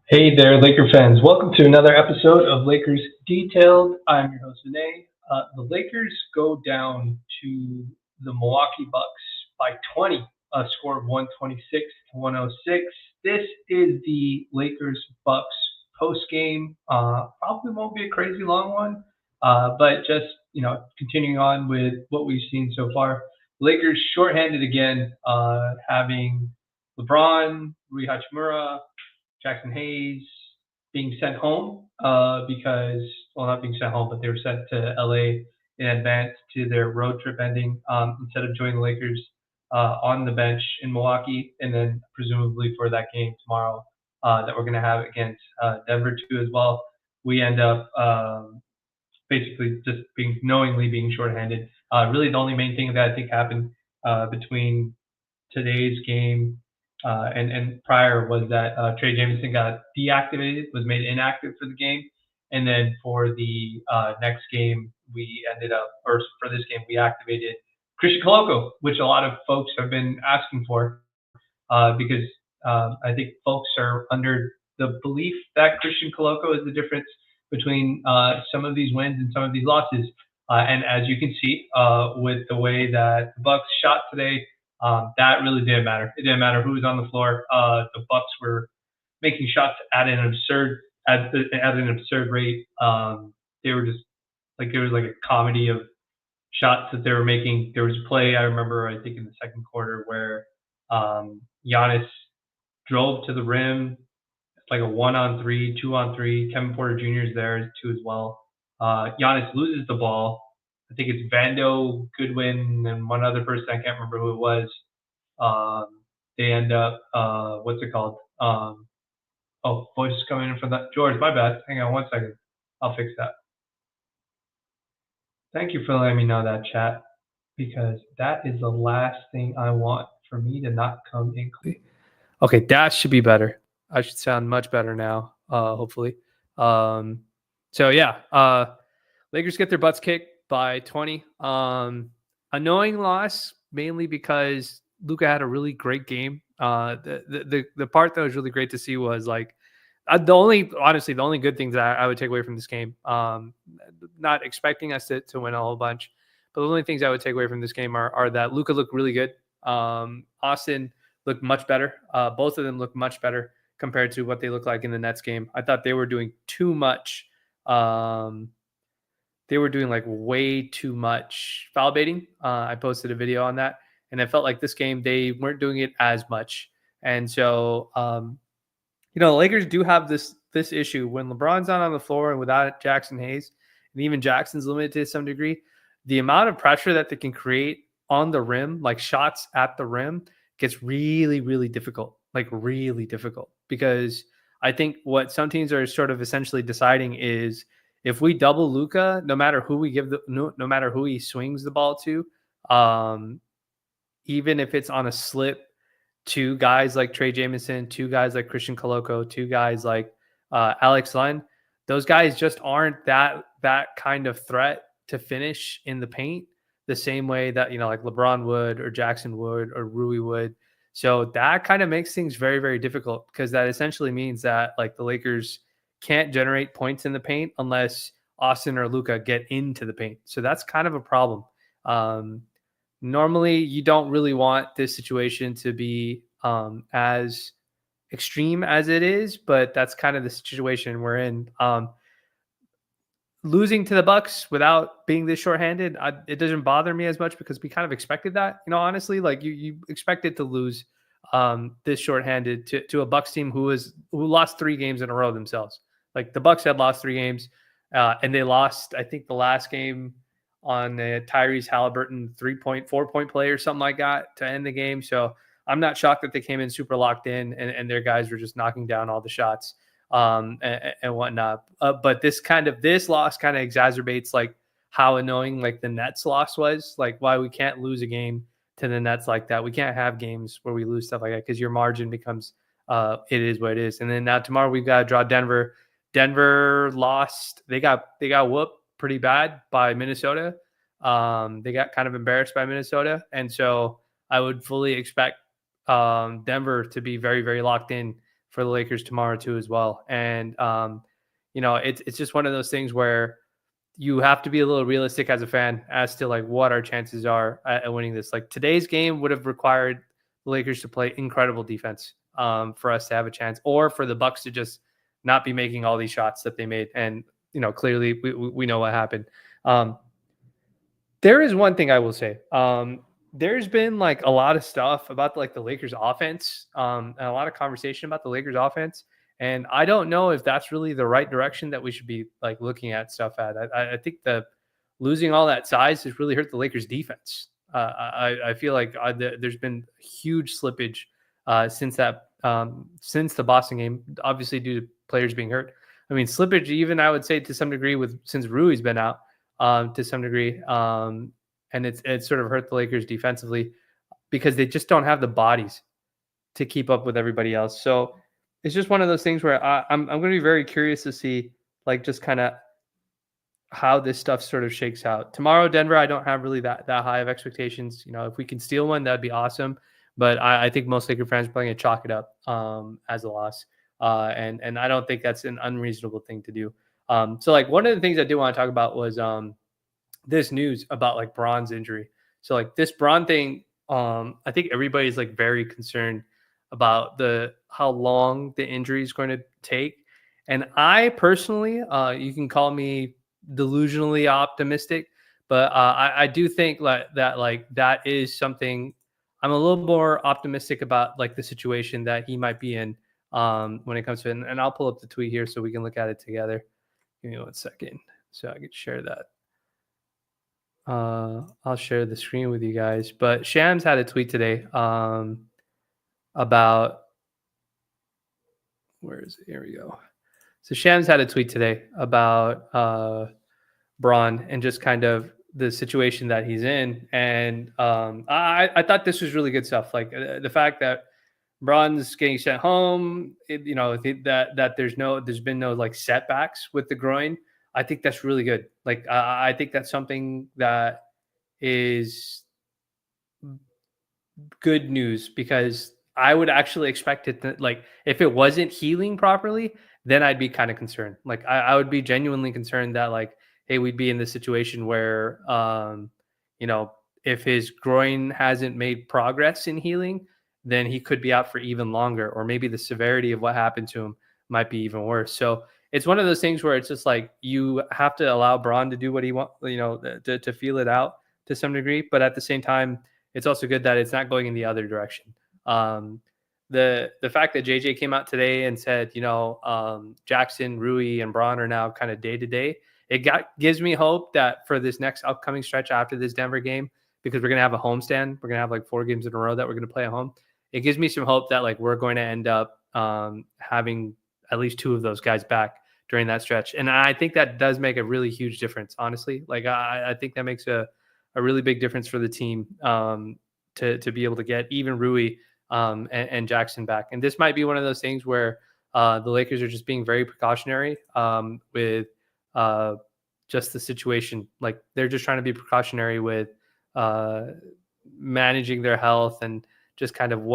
Hey there, Laker fans. Welcome to another episode of Lakers Detailed. I'm your host, Vinay. The Lakers go down to the Milwaukee Bucks by 20, a score of 126 to 106. This is the Lakers Bucks post game. Probably won't be a crazy long one, but just continuing on with what we've seen so far. Lakers shorthanded again, having LeBron, Rui Hachimura, Jackson Hayes being sent home because, well, not being sent home, but they were sent to LA in advance to their road trip ending instead of joining the Lakers on the bench in Milwaukee, and then presumably for that game tomorrow that we're going to have against Denver too as well. We end up basically just being knowingly being shorthanded. Really, the only main thing that I think happened between today's game and prior was that Trey Jameson got deactivated, was made inactive for the game, and then for the next game we ended up, or for this game we activated Christian Coloco, which a lot of folks have been asking for because I think folks are under the belief that Christian Coloco is the difference between some of these wins and some of these losses. And as you can see with the way that the Bucks shot today, that really didn't matter. It didn't matter who was on the floor. The Bucks were making shots at an absurd rate. They were just like it was like a comedy of shots that they were making. There was a play I remember, I think in the second quarter, where Giannis drove to the rim. It's like a 1-on-3, 2-on-3. Kevin Porter Jr. is there too as well. Giannis loses the ball. I think it's Vando, Goodwin, and one other person. I can't remember who it was. They end up, what's it called? Voice is coming in from that. George, my bad. Hang on one second. I'll fix that. Thank you for letting me know that, chat, because that is the last thing I want for me to not come in. Okay, that should be better. I should sound much better now, hopefully. Lakers get their butts kicked by 20. Annoying loss, mainly because Luka had a really great game. The part that was really great to see was like the only good things that I would take away from this game. Not expecting us to win a whole bunch, but the only things I would take away from this game are that Luka looked really good. Austin looked much better. Both of them looked much better compared to what they looked like in the Nets game. I thought they were doing too much. They were doing like way too much foul baiting. I posted a video on that, and I felt like this game they weren't doing it as much. And so, the Lakers do have this issue when LeBron's not on the floor and without Jackson Hayes, and even Jackson's limited to some degree. The amount of pressure that they can create on the rim, like shots at the rim, gets really, really difficult, because I think what some teams are sort of essentially deciding is if we double Luka, no matter who we no matter who he swings the ball to, even if it's on a slip, two guys like Trey Jameson, two guys like Christian Coloco, two guys like Alex Len, those guys just aren't that kind of threat to finish in the paint the same way that, like LeBron would or Jackson would or Rui would. So that kind of makes things very, very difficult, because that essentially means that like the Lakers can't generate points in the paint unless Austin or Luka get into the paint. So that's kind of a problem. Normally you don't really want this situation to be as extreme as it is, but that's kind of the situation we're in. Losing to the Bucks without being this shorthanded, it doesn't bother me as much because we kind of expected that. Honestly, like you expected to lose this shorthanded to a Bucks team who lost 3 games in a row themselves. Like the Bucks had lost 3 games, and they lost, I think, the last game on Tyrese Halliburton 4-point play or something like that to end the game. So I'm not shocked that they came in super locked in and their guys were just knocking down all the shots and whatnot. But this loss kind of exacerbates like how annoying like the Nets loss was, like why we can't lose a game to the Nets like that. We can't have games where we lose stuff like that because your margin becomes it is what it is. And then now tomorrow we've got to draw Denver. Denver lost. They got whooped pretty bad by Minnesota. They got kind of embarrassed by Minnesota. And so I would fully expect Denver to be very, very locked in for the Lakers tomorrow too as well. And it's just one of those things where you have to be a little realistic as a fan as to like what our chances are at winning this. Like today's game would have required the Lakers to play incredible defense for us to have a chance, or for the Bucks to just not be making all these shots that they made. And clearly we know what happened. There is one thing I will say. There's been like a lot of stuff about like the Lakers offense, and a lot of conversation about the Lakers offense. And I don't know if that's really the right direction that we should be like looking at stuff at. I think the losing all that size has really hurt the Lakers defense. I feel like there's been huge slippage since the Boston game, obviously due to players being hurt. I mean, slippage even I would say to some degree since Rui's been out to some degree. And it's sort of hurt the Lakers defensively because they just don't have the bodies to keep up with everybody else. So it's just one of those things where I'm going to be very curious to see like just kind of how this stuff sort of shakes out. Tomorrow, Denver, I don't have really that high of expectations. If we can steal one, that'd be awesome. But I think most Laker fans are probably going to chalk it up as a loss. And I don't think that's an unreasonable thing to do. So like one of the things I do want to talk about was this news about like Bron's injury. So like this Bron thing, I think everybody's like very concerned about how long the injury is going to take. And I personally, you can call me delusionally optimistic, but I do think that is something I'm a little more optimistic about, like the situation that he might be in when it comes to it. And I'll pull up the tweet here so we can look at it together. Give me 1 second so I can share that. I'll share the screen with you guys. But Shams had a tweet today about where is it? Here we go. So Shams had a tweet today about Bron and just kind of the situation that he's in. And I thought this was really good stuff. Like the fact that Bron's getting sent home, that there's been no like setbacks with the groin. I think that's really good. Like, I think that's something that is good news because I would actually expect it to, like, if it wasn't healing properly, then I'd be kind of concerned. Like, I would be genuinely concerned that, like, hey, we'd be in this situation where, if his groin hasn't made progress in healing, then he could be out for even longer, or maybe the severity of what happened to him might be even worse. So it's one of those things where it's just like you have to allow Bron to do what he wants, to feel it out to some degree. But at the same time, it's also good that it's not going in the other direction. The fact that JJ came out today and said, Jackson, Rui, and Bron are now kind of day to day, gives me hope that for this next upcoming stretch after this Denver game, because we're going to have a homestand, we're going to have like 4 games in a row that we're going to play at home. It gives me some hope that like we're going to end up having at least 2 of those guys back during that stretch. And I think that does make a really huge difference, honestly. Like I think that makes a really big difference for the team to be able to get even Rui and Jackson back. And this might be one of those things where the Lakers are just being very precautionary with just the situation. Like they're just trying to be precautionary with managing their health and just kind of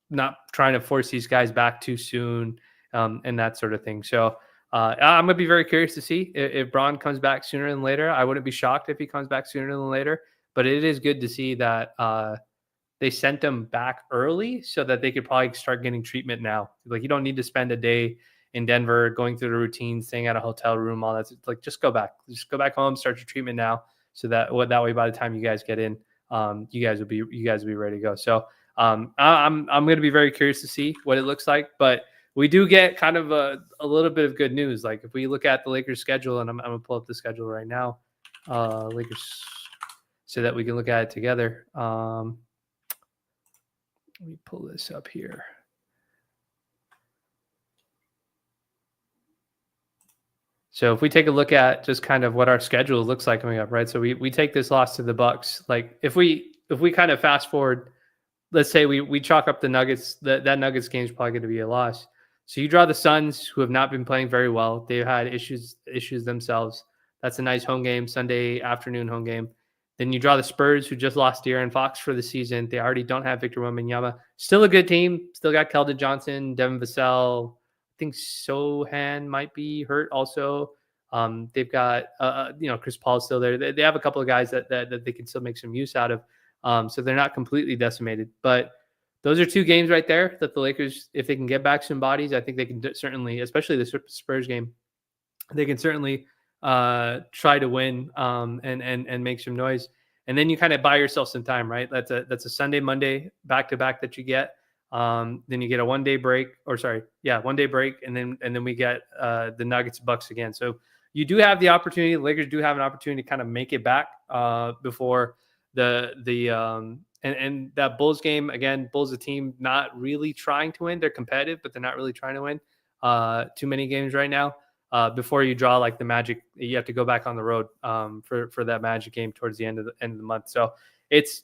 not trying to force these guys back too soon and that sort of thing. So I'm going to be very curious to see if Bron comes back sooner than later. I wouldn't be shocked if he comes back sooner than later, but it is good to see that they sent him back early so that they could probably start getting treatment now. Like you don't need to spend a day in Denver going through the routine, staying at a hotel room, all that. Like just go back home, start your treatment now, so that way by the time you guys get in, you guys will be ready to go. So I'm going to be very curious to see what it looks like, but we do get kind of a little bit of good news. Like if we look at the Lakers schedule, and I'm going to pull up the schedule right now, Lakers, so that we can look at it together. Let me pull this up here. So if we take a look at just kind of what our schedule looks like coming up, right? So we take this loss to the Bucks. Like if we kind of fast forward, let's say we chalk up the Nuggets, that Nuggets game is probably going to be a loss. So you draw the Suns, who have not been playing very well. They've had issues themselves. That's a nice home game, Sunday afternoon home game. Then you draw the Spurs, who just lost De'Aaron Fox for the season. They already don't have Victor Wembanyama. Still a good team. Still got Keldon Johnson, Devin Vassell. I think Sohan might be hurt also. They've got Chris Paul's still there. They have a couple of guys that they can still make some use out of. So they're not completely decimated. But those are two games right there that the Lakers, if they can get back some bodies, I think they can certainly, especially the Spurs game, they can certainly try to win and make some noise. And then you kind of buy yourself some time, right? That's a Sunday, Monday back to back that you get. Then you get a 1 day break, 1 day break, and then we get the Nuggets Bucks again. So you do have the opportunity. The Lakers do have an opportunity to kind of make it back before and that Bulls game again. Bulls a team not really trying to win. They're competitive, but they're not really trying to win too many games right now. Before you draw like the Magic, you have to go back on the road for that Magic game towards the end of the month. So it's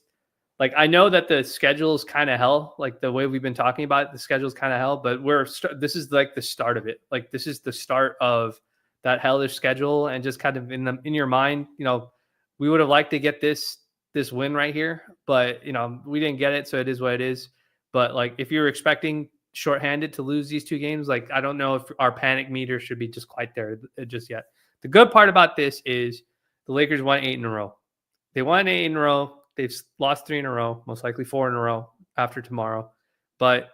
like, I know that the schedule is kind of hell, like the way we've been talking about it, the schedule is kind of hell, but this is like the start of it. Like this is the start of that hellish schedule, and just kind of in your mind, we would have liked to get this win right here, but we didn't get it, so it is what it is. But like, if you're expecting shorthanded to lose these two games, like I don't know if our panic meter should be just quite there just yet. The good part about this is the Lakers won 8 in a row. They won 8 in a row. They've lost 3 in a row, most likely 4 in a row after tomorrow. But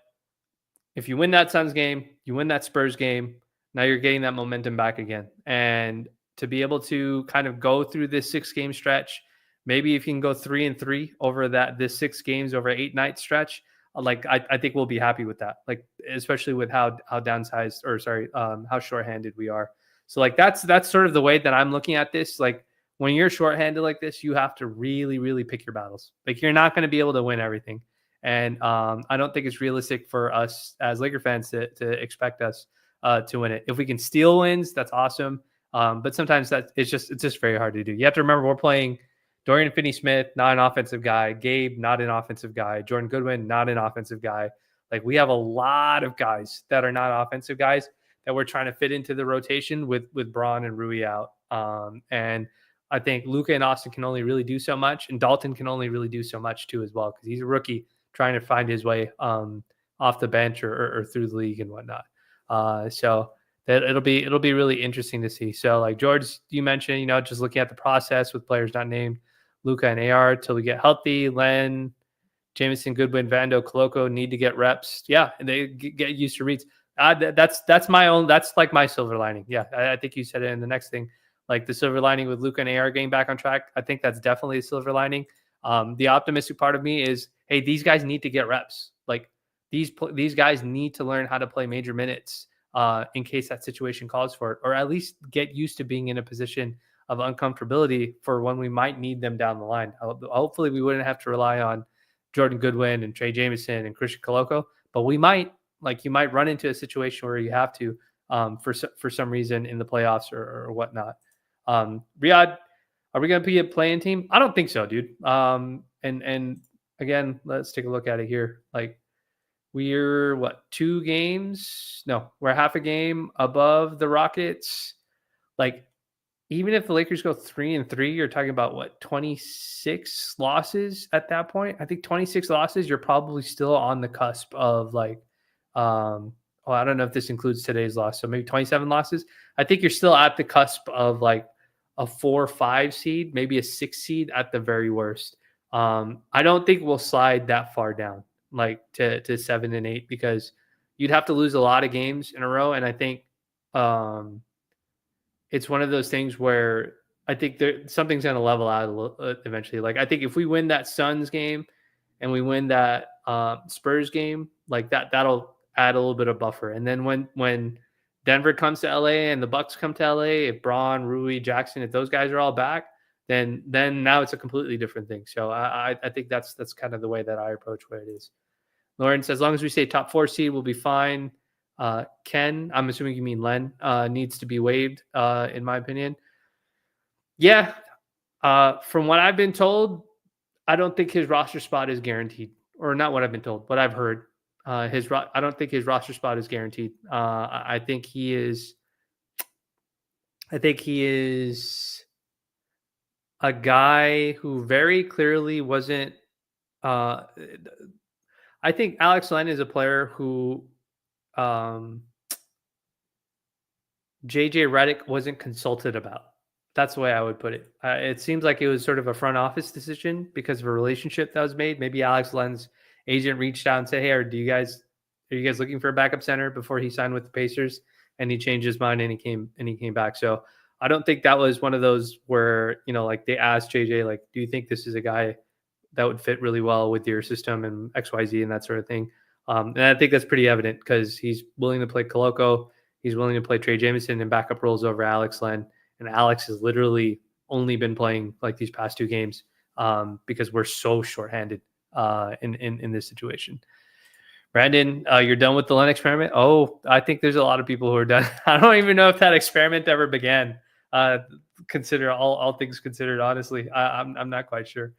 if you win that Suns game, you win that Spurs game, now you're getting that momentum back again. And to be able to kind of go through this 6-game stretch, maybe if you can go 3-3 over this 6 games over 8-night stretch, like I think we'll be happy with that. Like, especially with how downsized, or sorry, how shorthanded we are. So like that's sort of the way that I'm looking at this. Like, when you're shorthanded like this, you have to really, really pick your battles. Like, you're not going to be able to win everything. And I don't think it's realistic for us as Laker fans to expect us to win it. If we can steal wins, that's awesome. But sometimes it's just very hard to do. You have to remember, we're playing Dorian Finney-Smith, not an offensive guy. Gabe, not an offensive guy. Jordan Goodwin, not an offensive guy. Like, we have a lot of guys that are not offensive guys that we're trying to fit into the rotation with Braun and Rui out. And I think Luka and Austin can only really do so much, and Dalton can only really do so much too as well, because he's a rookie trying to find his way off the bench or through the league and whatnot. So that it'll be really interesting to see. So like George, you mentioned, just looking at the process with players not named, Luka and AR till we get healthy. Len, Jameson, Goodwin, Vando, Koloko need to get reps. Yeah, and they get used to reads. That's like my silver lining. Yeah, I think you said it in the next thing. Like, the silver lining with Luka and AR getting back on track, I think that's definitely a silver lining. The optimistic part of me is, hey, these guys need to get reps. Like, these guys need to learn how to play major minutes in case that situation calls for it, or at least get used to being in a position of uncomfortability for when we might need them down the line. Hopefully we wouldn't have to rely on Jordan Goodwin and Trey Jameson and Christian Koloko, but you might run into a situation where you have to for some reason in the playoffs or whatnot. Riyadh, are we going to be a playing team? I don't think so, dude. And again, let's take a look at it here. Like, we're 2 games? No, we're half a game above the Rockets. Like, even if the Lakers go 3-3, you're talking about 26 losses at that point. I think 26 losses, you're probably still on the cusp of like, I don't know if this includes today's loss, so maybe 27 losses. I think you're still at the cusp of like a 4 or 5 seed, maybe a 6 seed at the very worst. I don't think we'll slide that far down, like to 7 and 8, because you'd have to lose a lot of games in a row. And I think it's one of those things where I think something's going to level out eventually. Like, I think if we win that Suns game and we win that Spurs game, like that'll add a little bit of buffer. And then when Denver comes to LA and the Bucks come to LA, if Braun, Rui, Jackson, if those guys are all back, then now it's a completely different thing. So I think that's kind of the way that I approach what it is. Lauren says, as long as we say top 4 seed, we'll be fine. Ken, I'm assuming you mean Len, needs to be waived, in my opinion. Yeah. From what I've been told, I don't think his roster spot is guaranteed. Or not what I've been told, what I've heard. I don't think his roster spot is guaranteed. I think he is a guy who very clearly wasn't. I think Alex Len is a player who um, JJ Redick wasn't consulted about. That's the way I would put it. It seems like it was sort of a front office decision because of a relationship that was made. Maybe Alex Len's agent reached out and said, "Hey, are you guys looking for a backup center?" Before he signed with the Pacers, and he changed his mind and he came back. So I don't think that was one of those where like they asked JJ, like, "Do you think this is a guy that would fit really well with your system and XYZ and that sort of thing?" And I think that's pretty evident because he's willing to play Koloko. He's willing to play Trey Jameson in backup roles over Alex Len. And Alex has literally only been playing like these past 2 games because we're so shorthanded in this situation. Brandon, you're done with the Len experiment? Oh, I think there's a lot of people who are done. I don't even know if that experiment ever began. Consider all things considered, honestly, I'm not quite sure.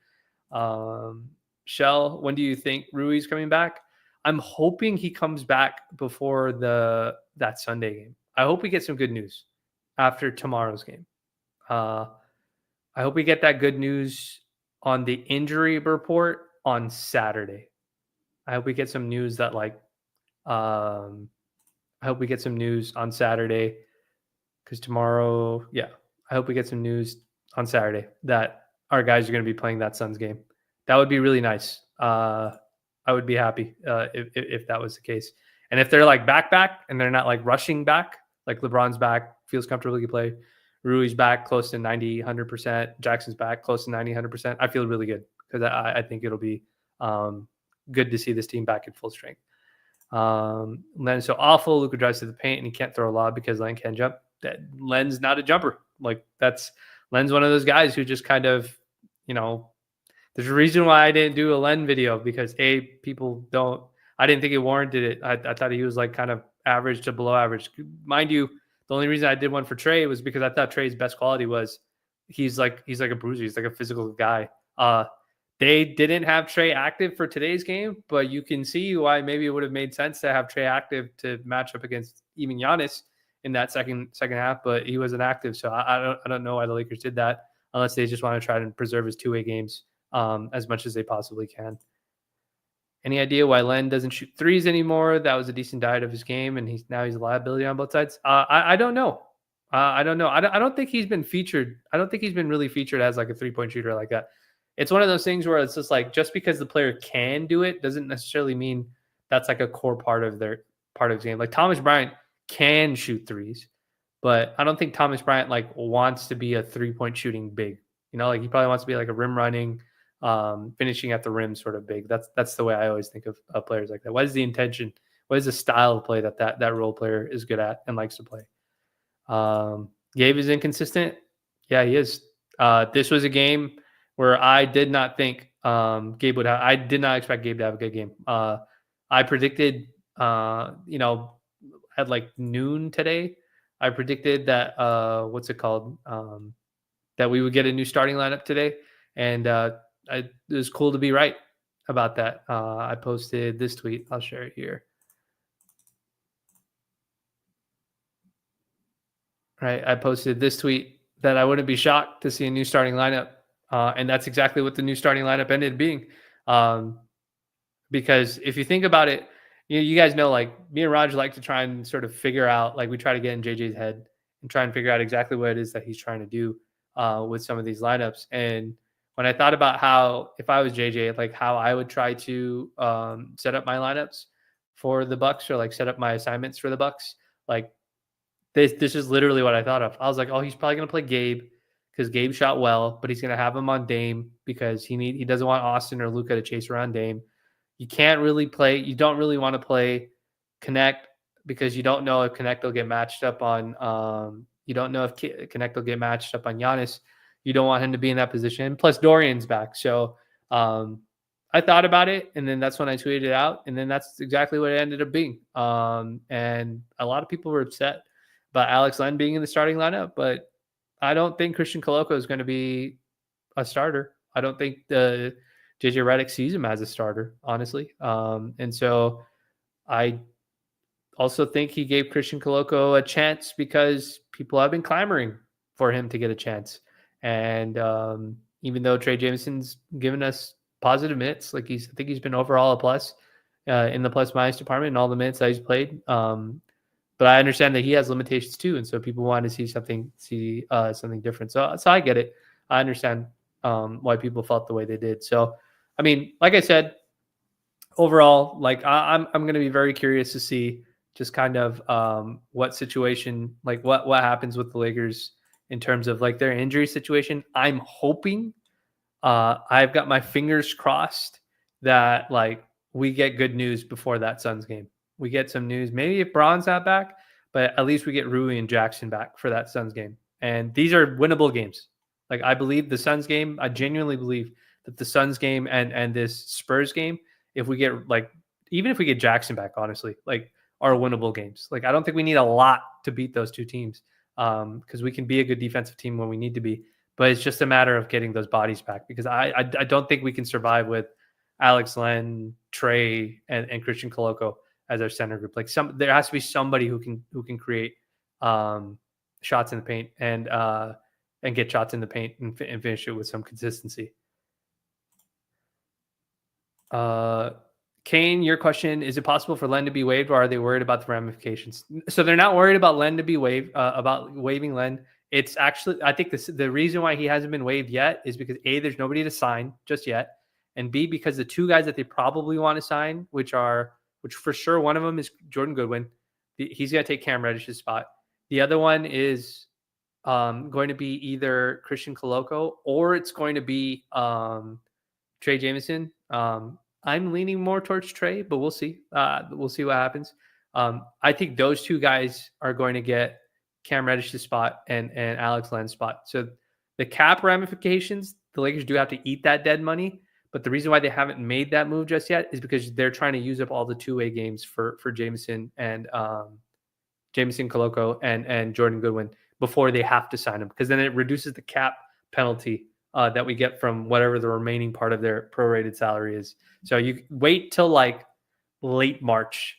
Shell, when do you think Rui's coming back? I'm hoping he comes back before that Sunday game. I hope we get some good news after tomorrow's game. I hope we get that good news on the injury report on Saturday. I hope we get some news that I hope we get some news on Saturday because tomorrow, yeah, I hope we get some news on Saturday that our guys are going to be playing that Suns game. That would be really nice. I would be happy if that was the case. And if they're like back and they're not like rushing back, like LeBron's back, feels comfortable, he can play. Rui's back close to 90, 100%. Jackson's back close to 90, 100%. I feel really good because I think it'll be good to see this team back in full strength. Len's so awful. Luka drives to the paint and he can't throw a lob because Len can't jump. That Len's not a jumper. Like Len's one of those guys who just kind of, there's a reason why I didn't do a Len video because people don't. I didn't think it warranted it. I thought he was like kind of average to below average. Mind you, the only reason I did one for Trey was because I thought Trey's best quality was he's like a bruiser. He's like a physical guy. They didn't have Trey active for today's game, but you can see why maybe it would have made sense to have Trey active to match up against even Giannis in that second half. But he wasn't active, so I don't know why the Lakers did that unless they just want to try to preserve his two-way games as much as they possibly can. Any idea why Len doesn't shoot threes anymore? That was a decent diet of his game, and he's a liability on both sides. I don't know. I don't know. I don't think he's been featured. I don't think he's been really featured as like a 3-point shooter like that. It's one of those things where it's just like just because the player can do it doesn't necessarily mean that's like a core part of his game. Like Thomas Bryant can shoot threes, but I don't think Thomas Bryant like wants to be a 3-point shooting big. Like he probably wants to be like a rim running, finishing at the rim sort of big. That's the way I always think of players like that. What is the intention? What is the style of play that role player is good at and likes to play? Gabe is inconsistent. Yeah, he is. This was a game where I did not think Gabe would have. I did not expect Gabe to have a good game. I predicted, at like noon today, I predicted that that we would get a new starting lineup today, and it was cool to be right about that. I posted this tweet. I'll share it here. Right, I posted this tweet that I wouldn't be shocked to see a new starting lineup. And that's exactly what the new starting lineup ended up being. Because if you think about it, you guys know, like me and Raj like to try and sort of figure out, like we try to get in JJ's head and try and figure out exactly what it is that he's trying to do with some of these lineups. And when I thought about how, if I was JJ, like how I would try to set up my lineups for the Bucks or like set up my assignments for the Bucks, like this is literally what I thought of. I was like, oh, he's probably going to play Gabe because Gabe shot well, but he's going to have him on Dame because he doesn't want Austin or Luka to chase around Dame. You don't really want to play Connect because you don't know if Connect will get matched up on Connect will get matched up on Giannis. You don't want him to be in that position. Plus Dorian's back. So I thought about it, and then that's when I tweeted it out, and then that's exactly what it ended up being. And a lot of people were upset about Alex Len being in the starting lineup, but I don't think Christian Koloko is going to be a starter. I don't think the JJ Redick sees him as a starter, honestly. And so I also think he gave Christian Koloko a chance because people have been clamoring for him to get a chance. And even though Trey Jameson's given us positive minutes, like I think he's been overall a plus in the plus minus department in all the minutes that he's played. But I understand that he has limitations too, and so people want to see something different. So I get it. I understand why people felt the way they did. So, I mean, like I said, overall, like I'm going to be very curious to see just kind of what situation, like what happens with the Lakers in terms of like their injury situation. I'm hoping, I've got my fingers crossed that like we get good news before that Suns game. We get some news, maybe if Braun's not back, but at least we get Rui and Jackson back for that Suns game. And these are winnable games. Like I believe the Suns game, I genuinely believe that the Suns game and this Spurs game, if we get like, even if we get Jackson back, honestly, like are winnable games. Like I don't think we need a lot to beat those two teams because we can be a good defensive team when we need to be. But it's just a matter of getting those bodies back because I don't think we can survive with Alex Len, Trey, and Christian Coloco as our center group. Like there has to be somebody who can create shots in the paint and get shots in the paint and finish it with some consistency. Kane, your question, is it possible for Len to be waived, or are they worried about the ramifications? So they're not worried about Len to be waived, about waiving Len. It's actually, I think the reason why he hasn't been waived yet is because A, there's nobody to sign just yet, and B, because the two guys that they probably want to sign, which for sure one of them is Jordan Goodwin. He's going to take Cam Reddish's spot. The other one is going to be either Christian Coloco or it's going to be Trey Jameson. I'm leaning more towards Trey, but we'll see. We'll see what happens. I think those two guys are going to get Cam Reddish's spot and Alex Len's spot. So the cap ramifications, the Lakers do have to eat that dead money. But the reason why they haven't made that move just yet is because they're trying to use up all the two-way games for Jameson and Jameson Coloco and Jordan Goodwin before they have to sign them, because then it reduces the cap penalty that we get from whatever the remaining part of their prorated salary is. So you wait till like late March,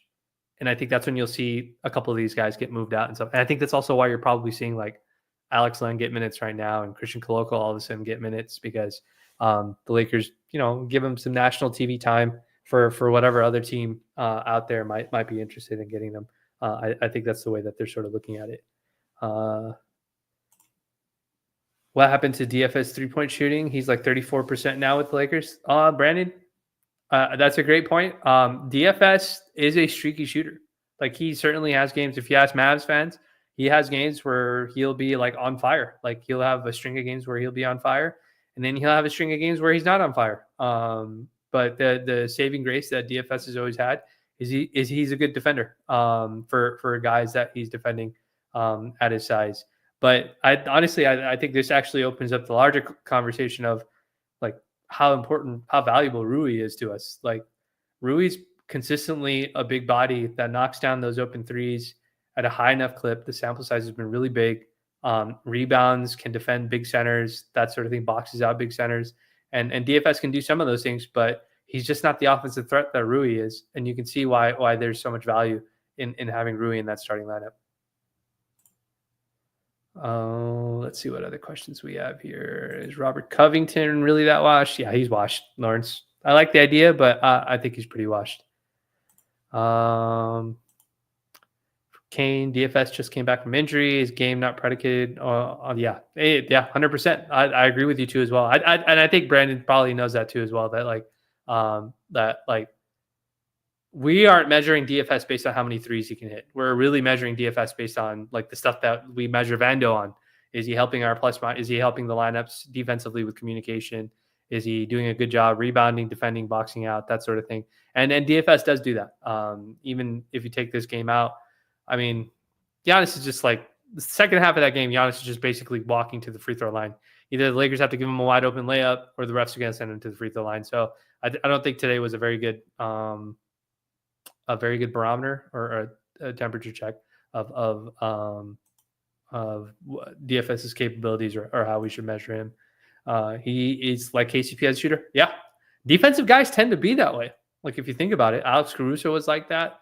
and I think that's when you'll see a couple of these guys get moved out and stuff. And I think that's also why you're probably seeing like Alex Len get minutes right now and Christian Coloco all of a sudden get minutes, because the Lakers, give him some national TV time for whatever other team out there might be interested in getting them. I think that's the way that they're sort of looking at it. What happened to DFS 3-point shooting? He's like 34% now with the Lakers. Brandon, that's a great point. DFS is a streaky shooter. Like he certainly has games. If you ask Mavs fans, he has games where he'll be like on fire. Like he'll have a string of games where he'll be on fire, and then he'll have a string of games where he's not on fire. But the saving grace that DFS has always had is he's a good defender for guys that he's defending at his size. But I think this actually opens up the larger conversation of like how valuable Rui is to us. Like Rui's consistently a big body that knocks down those open threes at a high enough clip. The sample size has been really big. Rebounds, can defend big centers, that sort of thing, boxes out big centers. And DFS can do some of those things, but he's just not the offensive threat that Rui is. And you can see why there's so much value in having Rui in that starting lineup. Let's see what other questions we have here. Is Robert Covington really that washed? Yeah, he's washed, Lawrence. I like the idea, but I think he's pretty washed. Kane, DFS just came back from injury. His game not predicated. Yeah, 100%. I agree with you too as well. And I think Brandon probably knows that too as well. That we aren't measuring DFS based on how many threes he can hit. We're really measuring DFS based on like the stuff that we measure Vando on. Is he helping our plus? Is he helping the lineups defensively with communication? Is he doing a good job rebounding, defending, boxing out, that sort of thing? And DFS does do that. Even if you take this game out, I mean, Giannis is just like the second half of that game. Giannis is just basically walking to the free throw line. Either the Lakers have to give him a wide open layup, or the refs are going to send him to the free throw line. So I don't think today was a very good barometer or a temperature check of DFS's capabilities or how we should measure him. He is like KCP as a shooter. Yeah. Defensive guys tend to be that way. Like if you think about it, Alex Caruso was like that.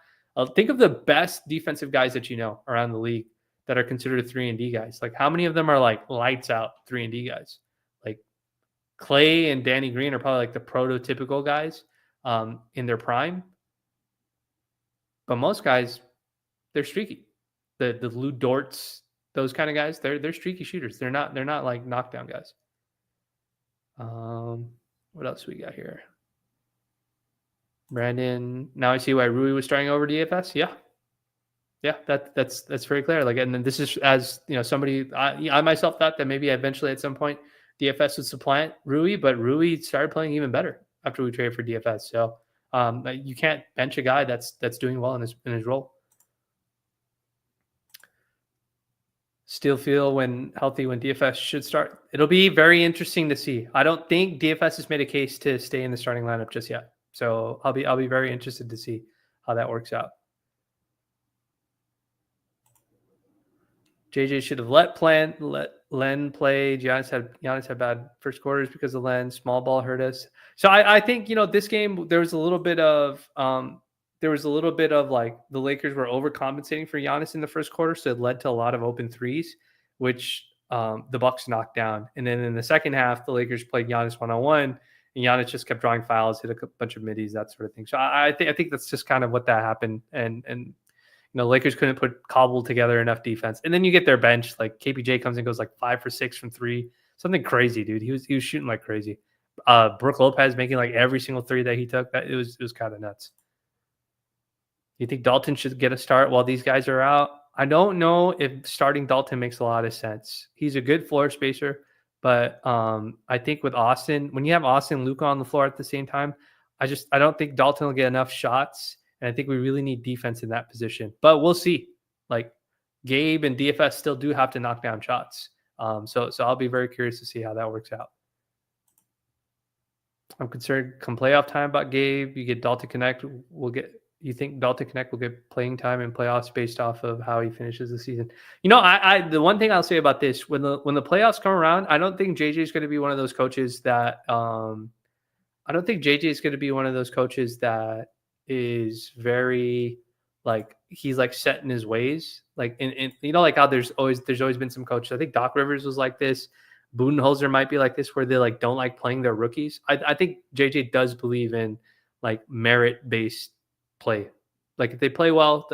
Think of the best defensive guys that you know around the league. that are considered 3-and-D guys. Like, how many of them are like lights out 3-and-D guys? Like Clay and Danny Green are probably like the prototypical guys in their prime. But most guys, they're streaky. The Lou Dorts, those kind of guys, they're streaky shooters. They're not like knockdown guys. What else we got here? Brandon, now I see why Rui was starting over DFS. Yeah, that's very clear. Like, and then this is, as you know, somebody I myself thought that maybe eventually at some point DFS would supplant Rui, but Rui started playing even better after we traded for DFS. So you can't bench a guy that's doing well in his role. Still feel when healthy when DFS should start. It'll be very interesting to see. I don't think DFS has made a case to stay in the starting lineup just yet. So I'll be very interested to see how that works out. JJ should have let Len play. Giannis had bad first quarters because of Len. Small ball hurt us. So I think, this game there was a little bit of like the Lakers were overcompensating for Giannis in the first quarter, so it led to a lot of open threes, which the Bucks knocked down. And then in the second half, the Lakers played Giannis one-on-one, and Giannis just kept drawing fouls, hit a bunch of middies, that sort of thing. So I think that's just kind of what that happened, and Lakers couldn't cobble together enough defense. And then you get their bench, like KPJ comes and goes like 5 for 6 from 3, something crazy, dude. He was shooting like crazy. Brook Lopez making like every single three that he took. That it was kind of nuts. You think Dalton should get a start while these guys are out? I don't know if starting Dalton makes a lot of sense. He's a good floor spacer, but I think with Austin, when you have Austin and Luka on the floor at the same time, I don't think Dalton will get enough shots. And I think we really need defense in that position. But we'll see. Like Gabe and DFS still do have to knock down shots. So I'll be very curious to see how that works out. I'm concerned come playoff time about Gabe. You get Dalton Connect. You think Dalton Connect will get playing time in playoffs based off of how he finishes the season? The one thing I'll say about this, when the playoffs come around, I don't think JJ is going to be one of those coaches that is very like he's like set in his ways, like in like how there's always been some coaches. I think Doc Rivers was like this. Budenholzer might be like this, where they like don't like playing their rookies. I think JJ does believe in like merit based play. Like if they play well,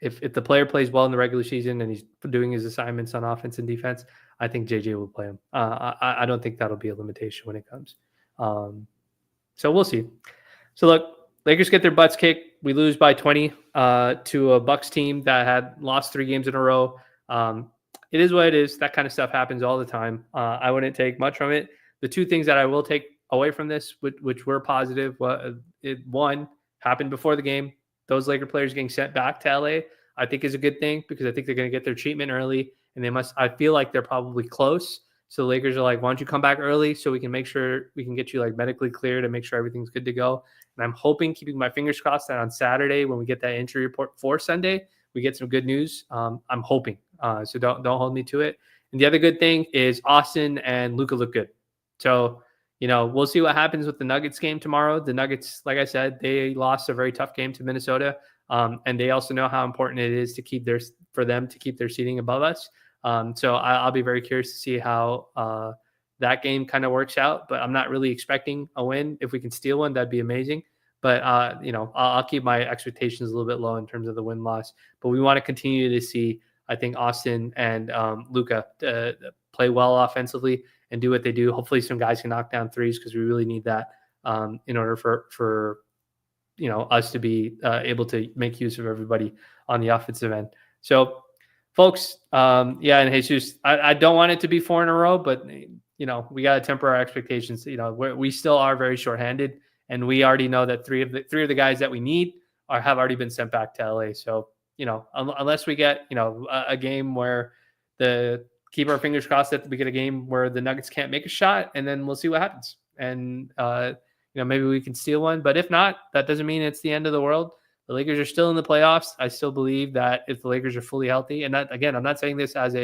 if the player plays well in the regular season and he's doing his assignments on offense and defense, I think JJ will play him. I don't think that'll be a limitation when it comes. So we'll see. So look, Lakers get their butts kicked. We lose by 20 to a Bucks team that had lost 3 games in a row. It is what it is. That kind of stuff happens all the time. I wouldn't take much from it. The 2 things that I will take away from this, which were positive, one happened before the game. Those Laker players getting sent back to LA, I think is a good thing, because I think they're going to get their treatment early, and I feel like they're probably close. So the Lakers are like, why don't you come back early so we can make sure we can get you like medically cleared and make sure everything's good to go. And I'm hoping, keeping my fingers crossed, that on Saturday when we get that injury report for Sunday, we get some good news. I'm hoping. So don't hold me to it. And the other good thing is Austin and Luka look good. So, we'll see what happens with the Nuggets game tomorrow. The Nuggets, like I said, they lost a very tough game to Minnesota. And they also know how important it is for them to keep their seeding above us. So I'll be very curious to see how that game kind of works out. But I'm not really expecting a win. If we can steal one, that'd be amazing. But, I'll keep my expectations a little bit low in terms of the win-loss. But we want to continue to see, I think, Austin and Luka play well offensively and do what they do. Hopefully some guys can knock down threes, because we really need that in order for us to be able to make use of everybody on the offensive end. So, folks, and Jesus, I don't want it to be 4 in a row, but, we got to temper our expectations. We still are very shorthanded, and we already know that three of the guys that we need have already been sent back to LA. So, unless we get, a game where keep our fingers crossed that we get a game where the Nuggets can't make a shot, and then we'll see what happens. And, maybe we can steal one, but if not, that doesn't mean it's the end of the world. The Lakers are still in the playoffs. I still believe that if the Lakers are fully healthy, and that, again, I'm not saying this as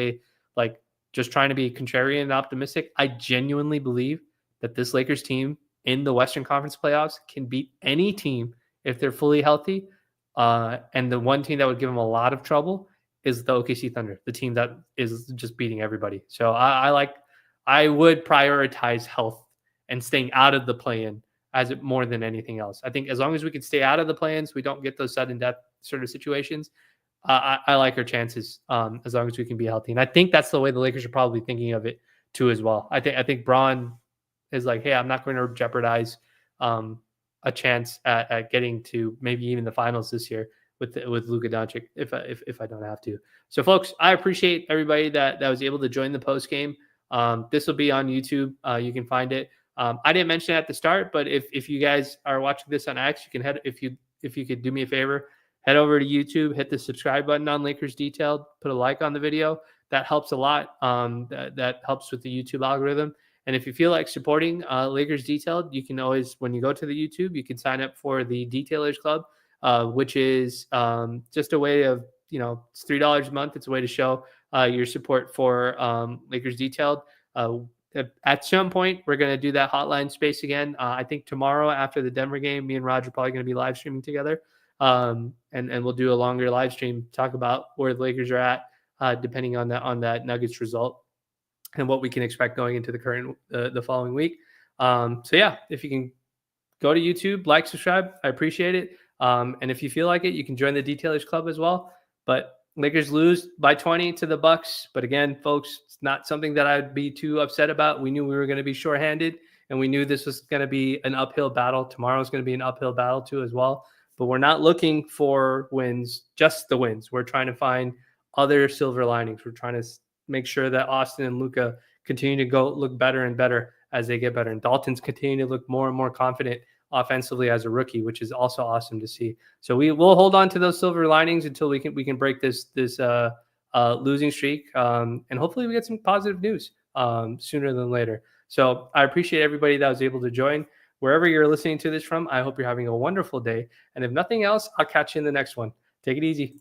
just trying to be contrarian and optimistic. I genuinely believe that this Lakers team in the Western Conference playoffs can beat any team if they're fully healthy. And the one team that would give them a lot of trouble is the OKC Thunder, the team that is just beating everybody. So I would prioritize health and staying out of the play-in as it more than anything else. I think as long as we can stay out of the play-ins, we don't get those sudden death sort of situations. I like our chances as long as we can be healthy, and I think that's the way the Lakers are probably thinking of it too as well. I think Braun is like, hey, I'm not going to jeopardize a chance at getting to maybe even the finals this year with Luka Doncic if I don't have to. So, folks, I appreciate everybody that was able to join the post game. This will be on YouTube. You can find it. I didn't mention it at the start, but if you guys are watching this on X, you can head if you could do me a favor, head over to YouTube, hit the subscribe button on Lakers Detailed, put a like on the video. That helps a lot. That helps with the YouTube algorithm. And if you feel like supporting Lakers Detailed, you can always, when you go to the YouTube, you can sign up for the Detailers Club, which is just a way of, it's $3 a month. It's a way to show your support for Lakers Detailed. At some point, we're going to do that hotline space again. I think tomorrow after the Denver game, me and Roger are probably going to be live streaming together. And we'll do a longer live stream, talk about where the Lakers are at, depending on that Nuggets result and what we can expect going into the following week. So yeah, if you can go to YouTube, like, subscribe, I appreciate it. And if you feel like it, you can join the Detailers Club as well. But Lakers lose by 20 to the Bucks. But again, folks, it's not something that I'd be too upset about. We knew we were going to be shorthanded, and we knew this was going to be an uphill battle. Tomorrow's going to be an uphill battle too as well. But we're not looking for wins, just the wins. We're trying to find other silver linings. We're trying to make sure that Austin and Luka continue to look better and better as they get better. And Dalton's continue to look more and more confident offensively as a rookie, which is also awesome to see. So we'll hold on to those silver linings until we can break this losing streak. And hopefully we get some positive news sooner than later. So I appreciate everybody that was able to join. Wherever you're listening to this from, I hope you're having a wonderful day. And if nothing else, I'll catch you in the next one. Take it easy.